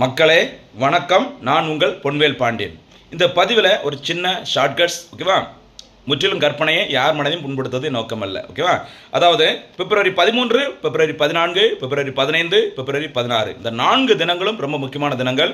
மக்களே வணக்கம். நான் உங்கள் பொன்வேல் பாண்டியன். இந்த பதிவில் ஒரு சின்ன ஷார்ட்கட்ஸ், ஓகேவா? முற்றிலும் கற்பனையை யார் மனதையும் புண்படுத்துவது நோக்கமல்ல, ஓகேவா? அதாவது பிப்ரவரி 13, பிப்ரவரி 14, பிப்ரவரி 15, பிப்ரவரி 16 இந்த 4 தினங்களும் ரொம்ப முக்கியமான தினங்கள்.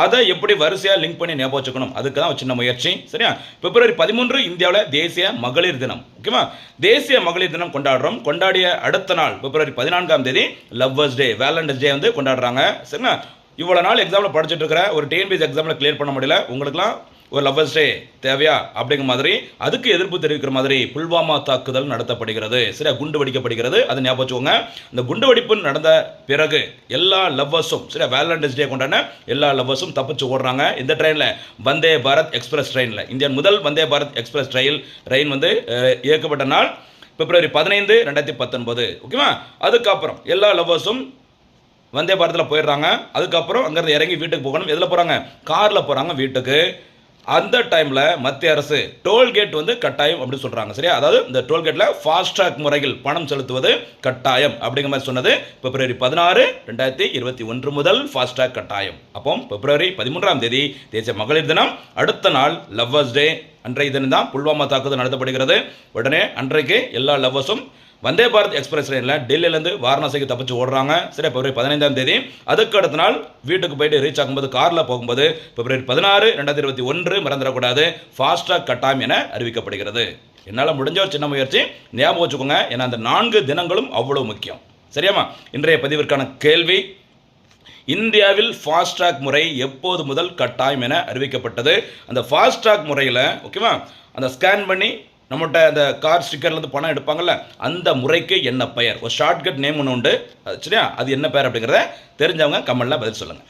அதை எப்படி வரிசையாக லிங்க் பண்ணி ஞாபகம் வச்சுக்கணும், அதுக்கு தான் ஒரு சின்ன முயற்சி, சரியா? பிப்ரவரி 13 இந்தியாவில் தேசிய மகளிர் தினம், ஓகேவா? தேசிய மகளிர் தினம் கொண்டாடுறோம். கொண்டாடிய அடுத்த நாள் பிப்ரவரி 14ஆம் தேதி லவ்வர்ஸ் டே, வேலண்டைன்ஸ் டே வந்து கொண்டாடுறாங்க, சரிங்களா? இவ்வளோ நாள் எக்ஸாமில் படிச்சுட்டு இருக்கிற ஒரு டிஎன்பிஎஸ் எக்ஸாமில் கிளியர் பண்ண முடியல, உங்களுக்குலாம் ஒரு லவ்வர்ஸ் டே தேவையா அப்படிங்கிற மாதிரி, அதுக்கு எதிர்ப்பு தெரிவிக்கிற மாதிரி புல்வாமா தாக்குதல் நடத்தப்படுகிறது, சரியா? குண்டு வெடிக்கப்படுகிறது. அதை ஞாபகம் வச்சுக்கோங்க. இந்த குண்டு வெடிப்பு நடந்த பிறகு எல்லா லவ்வர்ஸும், சரியா, வேலண்டைன்ஸ் டே கொண்டாடின எல்லா லவ்வர்ஸும் தப்பிச்சு ஓடுறாங்க. இந்த ட்ரெயினில் வந்தே பாரத் எக்ஸ்பிரஸ் ட்ரெயினில், இந்தியாவின் முதல் வந்தே பாரத் எக்ஸ்பிரஸ் ரயில் வந்து இயக்கப்பட்ட நாள் பிப்ரவரி 15, 2019, ஓகேவா? அதுக்கப்புறம் எல்லா லவ்வர்ஸும் வந்தே பாரத்தில் போயிடுறாங்க. அதுக்கப்புறம் அங்கேருந்து இறங்கி வீட்டுக்கு போகணும். எதில் போகிறாங்க? காரில் போகிறாங்க வீட்டுக்கு. அந்த டைமில் மத்திய அரசு டோல்கேட் வந்து கட்டாயம் அப்படின்னு சொல்கிறாங்க, சரியா? அதாவது இந்த டோல்கேட்டில் ஃபாஸ்ட்ராக் முறையில் பணம் செலுத்துவது கட்டாயம் அப்படிங்கிற மாதிரி சொன்னது பிப்ரவரி 16, 2021 முதல் ஃபாஸ்ட்ராக் கட்டாயம். அப்போ பிப்ரவரி 13ஆம் தேதி தேசிய மகளிர் தினம். அடுத்த நாள் லவ்வர்ஸ் டே. அன்றைய தினம் தான் புல்வாமா தாக்குதல் நடத்தப்படுகிறது. உடனே அன்றைக்கு எல்லா லவ்வர்ஸும் வந்தே பாரத் எக்ஸ்பிரஸ் ட்ரெயினில் டெல்லியிலேருந்து வாரணாசிக்கு தப்பிச்சு ஓடுறாங்க, சரி? பிப்ரவரி 15ஆம் தேதி. அதுக்கு அடுத்த நாள் வீட்டுக்கு போயிட்டு ரீச் ஆகும்போது, காரில் போகும்போது பிப்ரவரி 16, 2021 மறந்துடக்கூடாது, ஃபாஸ்ட்ராக் கட்டாயம் என அறிவிக்கப்படுகிறது. என்னால் முடிஞ்ச ஒரு சின்ன முயற்சி, ஞாபகம் வச்சுக்கோங்க. ஏன்னா அந்த 4 தினங்களும் அவ்வளோ முக்கியம், சரியாமா? இன்றைய பதிவிற்கான கேள்வி: இந்தியாவில் ஃபாஸ்ட்ராக் முறை எப்போது முதல் கட்டாயம் என அறிவிக்கப்பட்டது? அந்த ஃபாஸ்ட்ராக் முறையில், ஓகேவா, அந்த ஸ்கேன் பண்ணி நம்மகிட்ட அந்த கார் ஸ்டிக்கர்லேருந்து பணம் எடுப்பாங்கல்ல, அந்த முறைக்கு என்ன பெயர்? ஒரு ஷார்ட்கட் நேம் ஒன்று உண்டு, சரியா? அது என்ன பெயர் அப்படிங்கிறத தெரிஞ்சவங்க கமெண்ட்ல பதில் சொல்லுங்கள்.